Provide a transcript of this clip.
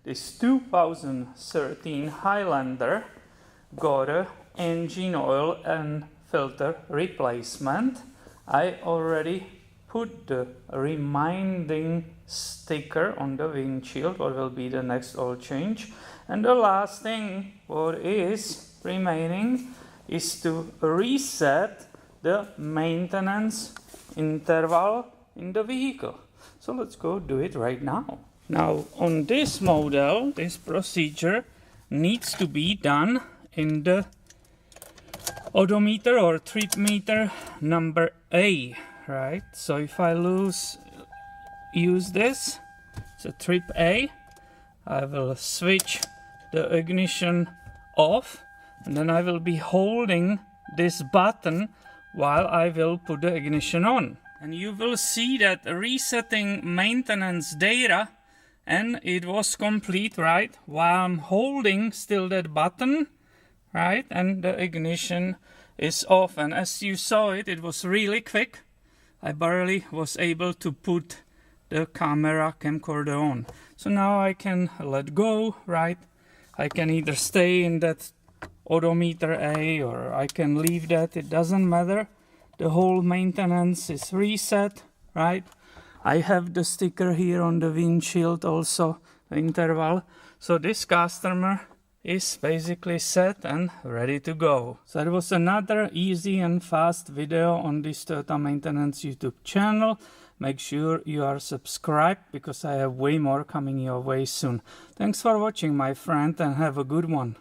this 2013 Highlander got a engine oil and filter replacement. I already put the reminding sticker on the windshield, what will be the next oil change. And the last thing what is remaining is to reset the maintenance interval in the vehicle. So let's go do it right now. Now on this model, this procedure needs to be done in the odometer or trip meter number A, right? So if I use this, so trip A, I will switch the ignition off, and then I will be holding this button while I will put the ignition on. And you will see that resetting maintenance data, and it was complete, right? While I'm holding still that button, right? And the ignition is off. And as you saw it was really quick. I barely was able to put the camcorder on. So now I can let go, right? I can either stay in that odometer A or I can leave that, it doesn't matter. The whole maintenance is reset, right? I have the sticker here on the windshield also, the interval. So this customer is basically set and ready to go. So that was another easy and fast video on this Toyota Maintenance YouTube channel. Make sure you are subscribed because I have way more coming your way soon. Thanks for watching, my friend, and have a good one.